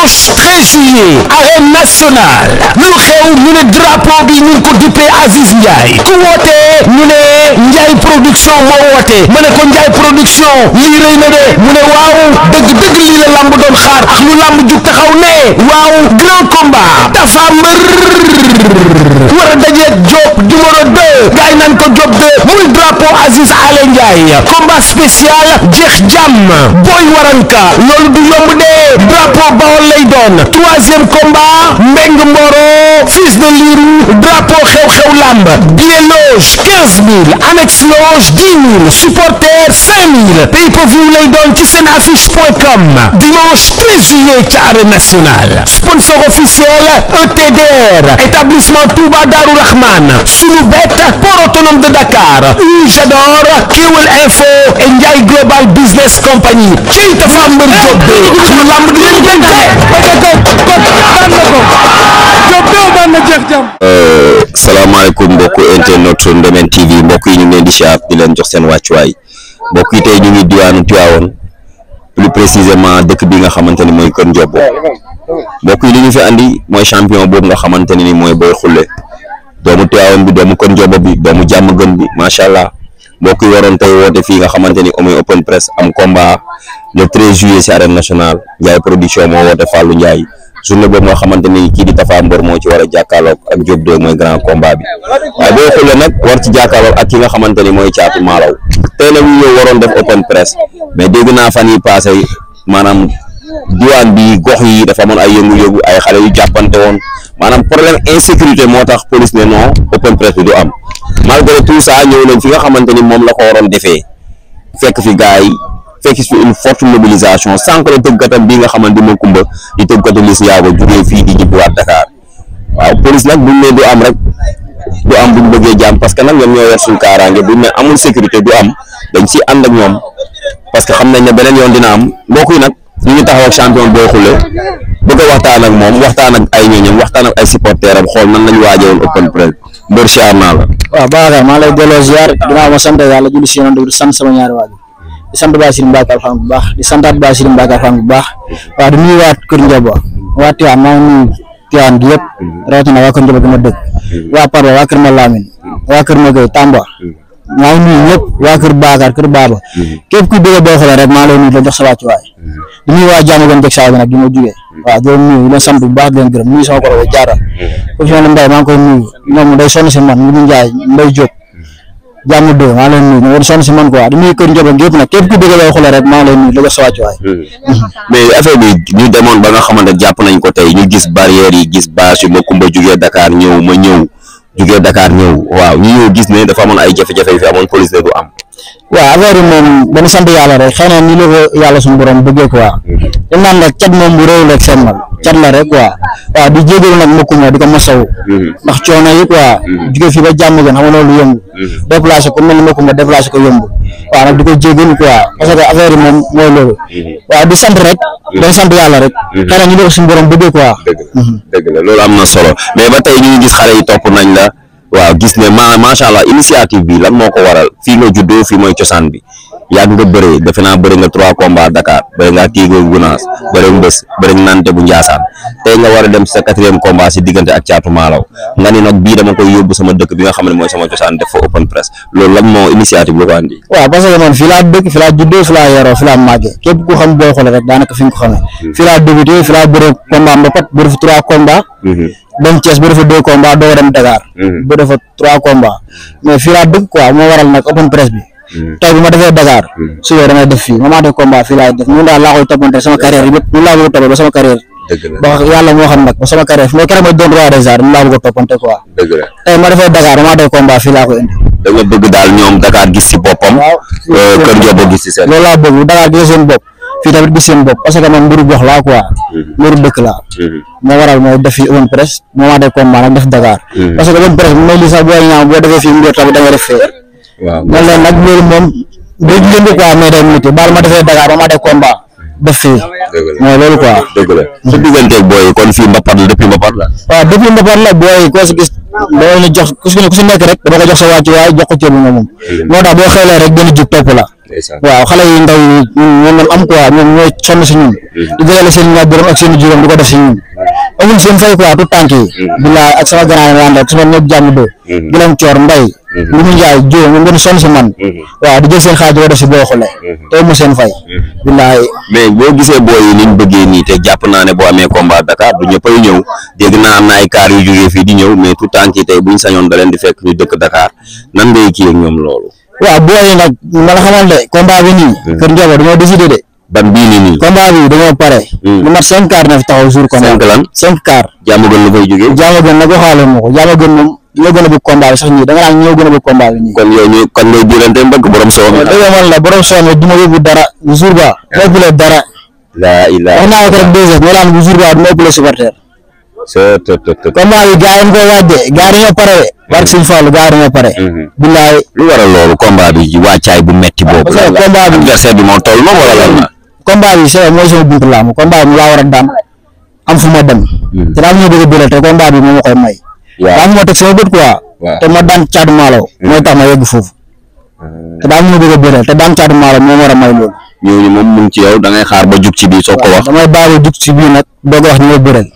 dimanche 13 juillet arène nationale lu xew ñu ne drapeau bi ñu ko duppee Aziz Ndiaye ku woote ñu ne Ndiaye production moo woote ma ne ko Ndiaye production lii rëy na de mu ne waaw dëgg lii la lamb doon xaar ak lu lamb ju taxaw ne waaw grand combat Tapha Mbeur war a daje Diop numéro 2 gaay naan ko Diop 2 muy drapeau Aziz Ale Ndiaye combat spécial jeex jàmm Boy Waranka loolu du yomb de drapeau Bawol lay doon troisième combat Mbeng Mboro fils de Lirou drapeau xew-xew lamb billet loge 15 000 annexe loge 10 000 supporter 5 000 pay-per-view lay doon ci seen affiche.com dimanche 13 juillet ci arène nationale sponsor officiel ETDR établissement Touba Darou Rahman Sunubet port autonome de Dakar Jador Kewel Info et Ndiaye Global Business Company ci Tapha Mbeur Diop de lu lamb di leen salaamaaleykum mbokku internet Ndemen TV mbokk yi ñu ngi leen di siyaar di leen jox seen wàccuwaay mbokk yi tey ñu ngi diwaanu Tivaouane plus précisément dëkk bi nga xamante ni mooy Kër Ndiobbo mbokk yi li ñu fi andi mooy champion boobu nga xamante ni mooy Boy Khoule doomu Tivaouane bi doomu Kër Ndiobbo bi doomu Diamaguène bi macha allah mbokk yi waroon tey woote fii nga xamante ni mooy open press am combat le 13 juillet ci arène nationale Ndiaye production moo woote Fallou Ndiaye journée boobu nga xamante ni kii di Tapha Mbeur moo ci war a jàkkaarloog ak Diop 2 mooy grand combat bi waaye Boy Khoule nag war ci jàkkaarloog ak ki nga xamante ni mooy Caatu Malaw tey nag ñu ñëw waroon def open press mais dégg naa fan yi passé maanaam diwaan bi gox yi dafa amoon ay yëngu-yëngu ay xale yu jàppante woon maanaam problème insécurité moo tax police ne non open press bi du am malgré tout ça ñëw nañ fi nga xamante ni moom la ko waroon defee fekk fi gars yi fekk fi une forte mobilisation sànq la tëggkatam bii nga xamante ni Kumba di tëggkatu Liss Ndiago jugee fii di jibbiwaat Dakar waaw police nag buñ ne du am rek du am buñ bëggee jàmm parce que nag ñoom ñoo yor suñu kaaraange buñ ne amul sécurité du am dañ ci ànd ak ñoom parce que xam nañ ne beneen yoon dina am mbokk yi nag ñu ngi taxaw ak champion Boy Khoule bëgg a waxtaan ak moom waxtaan ak ay ñooñam waxtaan ak ay supporters am xool nan lañ waajewoon open press mbër siyaar naa la. waaw baax maa lay delloo ziar ginnaaw ma sant yàlla julli si yonent bi di sant sama ñaari waajur di sant Baye Sidi Mbacke Alxam bu baax di santaat Baye Sidi Mbacke Alxam bu baax waaw di nuyu waa Kër Ndiobbo waa Tivaouane maa ngi nuyu Tivaouane gi yëpp rawatina waa Kër Ndiobbo gi ma dëkk waa Parba waa Kër Malamine waa Kër Maguette Tamba maa ngi nuyu ñëpp waa Kër Bakar Kër Baba képp kuy bëgg a Boy Khoule rek maa lay nuyu di la jox sa wàccuwaay di nuyu waa Diamaguène jeg saa bi nag di ma jugee waaw di leen nuyu di leen sant bu baax di leen gërëm nuyu sama koro jaara ko fi Mbaye maa ngi koy nuyu moom day sonn si man mu ngi Njaay Mbaye Diop jàmm dë maa leen nuyu ñoo war sonn si man quoi di nuyu Kër Ndiobbo gépp nag képp ku bëgg a Boy Khoule rek maa leen nuyu di la jox sa wàccuwaay mais affaire bi ñu demoon ba nga xamante jàpp nañ ko tey ñu gis barrières yi gis bâche yi ma Kumba jugee Dakar ñëw ma ñëw jugee Dakar ñëw waaw ñu ñëw gis ne dafa amoon ay jafe-jafe yu fi amoon police ne du am waaw affaire yi moom dañu sant yàlla rek xëy na ni la ko yàlla suñu borom bëggee quoi dañ naan rek cat moom bu réew rek femmal cat la rek quoi waaw di jégalu nag ma Kumba di ko masawu ndax coono yi quoi jugee fii ba jàmm gën xam nga loolu yëngu déplacé ko mel ni ma Kumba déplacé ko yëngu waaw nag di ko jégalu quoi parce que affaire yi moom mooy loolu waaw di sant rek dañ sant yàlla rek xëy na ni la ko suñu borom bëggee quoi dëgg la loolu am na solo mais ba tey ñu ngi gis xale yi topp nañ la waaw gis ne macha allah initiative bi lan moo ko waral fii nga juddoo fii mooy cosaan bi yàgg nga bëree defe naa bëri nga 3 combats Dakar bëri nga Tigo Gunaas bëri Mbës bëri Nante bu Ndiassane tey nga war a dem sa 4e combat si diggante ak Caatu Malaw nga ni nag bii dama koy yóbbu sama dëkk bi nga xam ne mooy sama cosaan def fa open press loolu lan moo initiative lu ko andi. waaw parce que man fii laa dëkk fii laa juddoo fii laa yaroo fii laa màggee képp ku xam Boy Khoule rek daanaka fi nga ko xamee fii laa débuté fii laa bëre combat mbapat bëri fa 3 combats dem Thiès bëri fa 2 combats doo dem Dakar bëri fa 3 combats mais fii laa dëkk quoi moo waral nag open press bi tey bu ma defee Dakar su yow damay def fii ma maa def combat fii laay def ñun daal laa koy toppante sama carrière yi bépp ñun laa bëgg a toppal ba sama carrière ba yàlla moo xam nag ba sama carrière fi may keroog ma doon roi des arènes ñun laa bëgg a toppante quoi tey ma defee Dakar ma def combat fii laa koy indi da nga bëgg daal ñoom Dakar gis si boppam Kër Ndiobbo gis si seen loolu laa bëgg Dakar gis seen bopp fii tamit gis seen bopp parce que man mbiru gox laa quoi mbiru dëkk laa moo waral mooy def fii open press moo maa def combat nag def Dakar parce que open press bi may lii sax boo ñaaw boo defee fii mbir tamit da nga def fee waaw man leen nag loolu moom day jënd quoi mais day métti baal ma defee Dakar ba ma def combat def fii mooy loolu quoi dëgg la su digganteeg booy kon fii mbapat la depuis mbapat la waaw depuis mbapat la booy koo si gis dama leen jox ku si nekk rek dama ko jox sa wàccu waay jox ko cër bi nga moom moo tax boo xewlee rek gën a jug topp la waaw xale yi ndaw yi ñoom am quoi ñoom ñooy sonn si ñun di jëlee seen ñaar dërëm ak seen juróom di ko def si ñun amuñ seen fay quoi tout tànk yi bilaay ak sama grand yi ak sama ñëpp jàmm do di leen coor mbay lu mu njaay joo ñoom gën sonn si man waaw di jël seen xaaj di ko def si boo xoolee te mu seen fay bilaay. mais boo gisee booy yi niñ bëggee nii te jàpp naa ne boo amee combat Dakar du ñëppay ñëw dégg naa am na ay kaar yu jógee fii di ñëw mais tout tànk yi tey buñ sañoon da leen di fekk ñu dëkk Dakar nan ngay kii ak ñoom loolu. waaw booy yi nag ma la xamal de combat bi nii Kër Ndiago dañoo décidé de ban bii nii combat bi dañoo pare lu mat 5 quarts na fi taxaw jour combat 5 lan 5 quarts jàmm gën la fay jógee jàmm gën nag waxaale moo ko jàmm gën moom ñoo gën a bëgg combat bi sax ñii da nga naan ñoo gën a bëgg combat bi ñii kon yow ñu kon ngay diirante mbëgg borom soow mi dëgg man la borom soow mi du ma yóbbu dara bu jour ba du ma ëppale dara laa ilaa wax naa ko rek 2 heures moo laan bu jour ba du ma ëppale supporter combat bi gars yi koy waajde gars yi dañoo pare barke Sëñ Fallu gars yi dañoo pare billaay lu waral loolu combat bi wàccaay bu metti boobu parce que combat bi adversaire bi moo toll noonu wala lan la combat bi c'est mooy sama buntu laamu combat bi laa war a daan am fu ma dem te daa ñoo bëgg a bëre te combat bi moo ma koy may daa moo teg sama bët quoi te ma daan caatu maalo mooy tax ma yegg foofu te daa ñoo bëgg a bëre te daan caatu maalo moo war a may loolu ñooñu moom mu ngi ci yow da ngay xaar ba jug ci bii soo ko wax damay bàyyi jug ci bii nag doog a wax ñu ma bëreel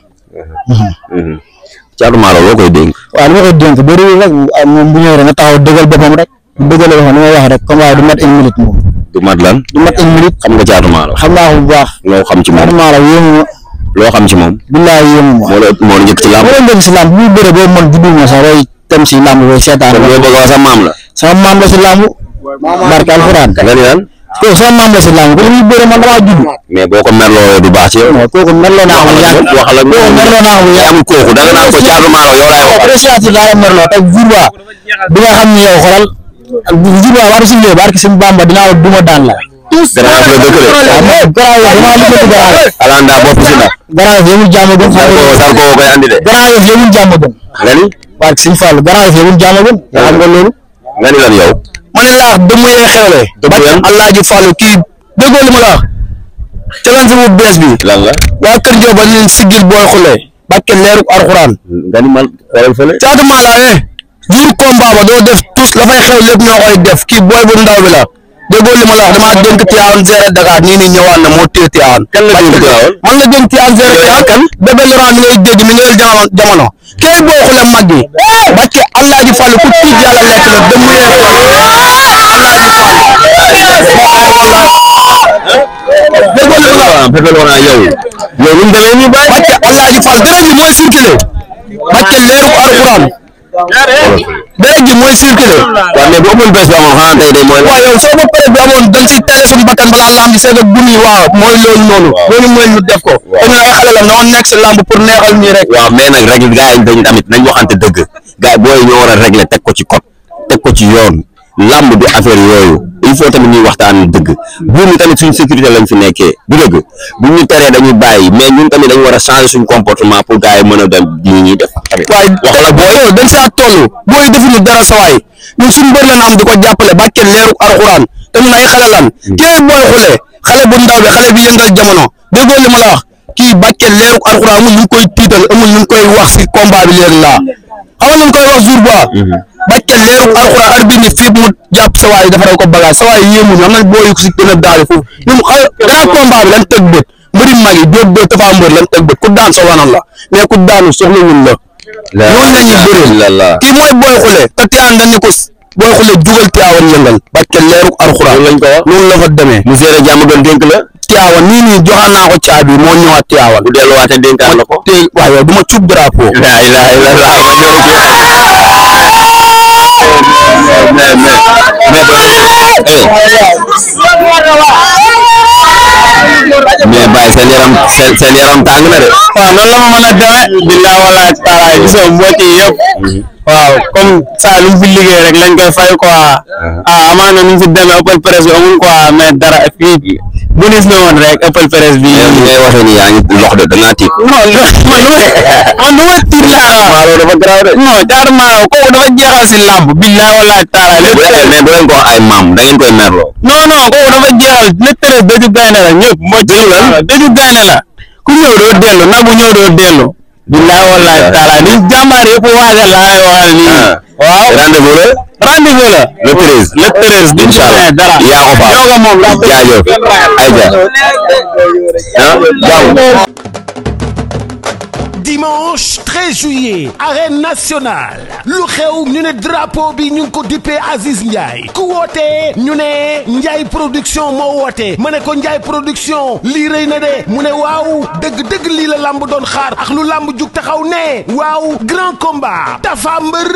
caatu maalo loo koy dénk waaw li ma koy dénk bëri rek moom bu ñëwee rek nga taxaw dëggal boppam rek dëggal boppam li may wax rek combat du mat 1 minute moom du mat lan du mat 1 minute xam nga caatu maalo xam naa ko bu baax loo xam ci moom caatu maalo yéemu ma loo xam ci moom billaay yéemu ma moo la ëpp moo la njëkk ci làmb moo la njëkk si làmb bu bëre boobu man juddu ma sax way dem si làmb way seetaan kon loo bëgg wax sa maam la sama maam la si làmb barke alxuraan nga ni lan kooku sama maam la si làmb ko muy bëre man damaa judd mais boo ko merloo du baax ci yow kooku merloo naa ko yàgg waxal ak kooku merloo naa ko yàgg amul kooku da nga naan ko caatu maalo yow laay wax appréciatif laa la merloo te jour ba di nga xam ne yow xoolal jour ba war si ñëw barke sëñ Bamba dinaa duma daan la Garaaf la dëkk de garaaw dama liggéey garaaw alanda bopp si na garaaw yemul jàmm gën Zarko koy andi de garaaw yemul jàmm gën nga ni barke sëñ Fall garaaw yemul jàmm gën xam nga loolu nga ni lan yow ma ne laa dëmm yee xewle barke Alaaji Fallu kii déggoo li ma la wax challenge bu bees bi lan la waa Kër Njoba leen sigil booy xule barke leeru Alxuraan nga ni mal xoolal fële caatu maala jour combat ba doo def tous la fay xew lépp ñoo koy def kii booy bu ndaw bi la déggoo li ma la wax damaa dénk Tivaouane gérer Dakar nii nii ñëwaat na moo téye Tivaouane kan la dénk Tivaouane man la dénk Tivaouane gérer Tivaouane kan bébé Laurent mi ngay dégg mi ngay jamono kay booy xule mag yi barke Alaaji Fallu ku tiit yàlla lekk la dem mu yee Bébé Laurent yow yow ñu demee nii bàyyi barke Alaaji Fall deret ji mooy circulé barke leeru Alxuraan deret ji mooy circulé waaw mais bu amoon bés bi amoon xanaa tey de mooy waaw yow soo ba pare bi amoon dañ si tere suñu bakkan balaa lamb bi seega guni waaw mooy loolu noonu loolu mooy ñu def ko te ñu ay xale la noo nekk si lamb pour neexal ñii rek waaw mais nag règle gars yi dañ tamit nañ waxante dëgg gars yi booy ñoo war a régler teg ko ci code teg ko ci yoon lamb du affaire yooyu il faut tamit ñuy waxtaan dëgg buur ñi tamit suñ sécurité lañ fi nekkee du dëgg bu ñu teree dañuy bàyyi mais ñun tamit dañu war a changer suñ comportement pour gars yi mën a dem di ñuy def waaye wax la booy dañ saa toll booy defuñu dara sawaay ñun suñu mbër la naam di ko jàppale barke leeru Alxuraan te ñun ay xale lan kii booy xule xale bu ndaw bi xale bi yëngal jamono déggoo li ma la wax kii barke leeru Alxuraan amul ñu koy tiital amul ñu koy wax si combat bi léegi laa xam nga koy wax jour ba barke leeru Alxuraan arbitre ni fii mu jàpp sawaay dafa ko bagage sawaay yéemuñu am nañ booy si gën a daal foofu ñun grand combat bi lan teg bët mbëri mag yi jóob doo tafa mbër lan teg bët ku daan sa wanal la mais ku daanu soxla wun la loolu la ñuy bëreel kii mooy booy xule te Tivaouane dañ ne ko booy xule jugal Tivaouane yëngal barke leeru Alxuraan lañ ko wax loolu la fa demee mu seere jàmm gën dénk la Tivaouane nii nii joxaan naa ko caabi moo ñëwaat Tivaouane bu delluwaatee dénkaan la ko te waaw yow du ma cub drapeau la ilaha illallah mais bàyyi seen yaram tàng na de waaw noonu la ma mën a demee billahi wallahi taala gisoo mbokk yi yëpp waaw comme ça lu fi liggéey rek lañ koy fay quoi amaana nu fi demee ëppal presse bi amul quoi mais dara fii bonus la woon rek ëppal presse bi li ngay waxee ni yaa ngi lox de da ngaa tiit non man du ma tiit laa maalo dafa garaaw de non jaar maalo kooku dafa jeexal si lamb billahi wallahi taala mais bu leen ko wax ay maam da ngeen koy merloo non non kooku dafa jeexal le treize dëju gaynde la ñëpp moo dëju gaynde la ku ñëw doo dellu na bu ñëw doo dellu billahi wallahi taala ni jàmbaar yëpp waajal laa waxal nii waaw rendez-vous la rendez-vous la le 13 incha allah dara yaa ko faa yow moom la jaajëf ayja dimanche 13 juillet arène nationale lu xew ñu ne drapeau bi ñu ngi ko dippee Aziz Ndiaye ku woote ñu ne Ndiaye production moo woote ma ne ko Ndiaye production lii rëy na de mu ne waaw dëgg-dëgg lii la lamb doon xaar ak lu lamb jug taxaw ne waaw grand combat Tapha Mbeur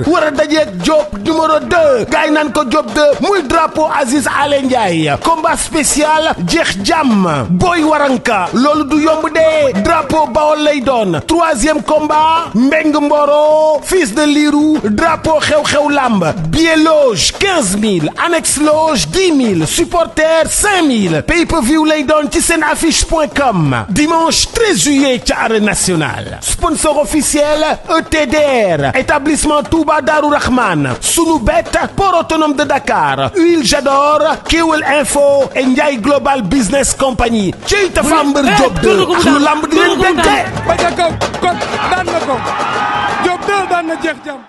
war a dajeeg Diop numéro 2 gaay naan ko Diop 2 muy drapeau Aziz Ale Ndiaye combat spécial jeex jàmm Boy Waranka loolu du yomb de drapeau Bawol lay doon 3e combat Mbeng Mboro fils de Lirou drapeau xew-xew lamb billet loge 15 000 annexe loge 10 000 supporter 5 000 pay-per-view lay doon ci seen affiche.com dimanche 13 juillet ci arène nationale sponsor officiel ETDR établissement Touba Darou Rahman Sunubet port autonome de Dakar Huile Jador Kewel Info et Ndiaye Global Business Company ci Tapha Mbeur Diop 2 ak lu lamb di leen bente ba ca kaw kon daan na ko Diop 2 daan na jeex jàmm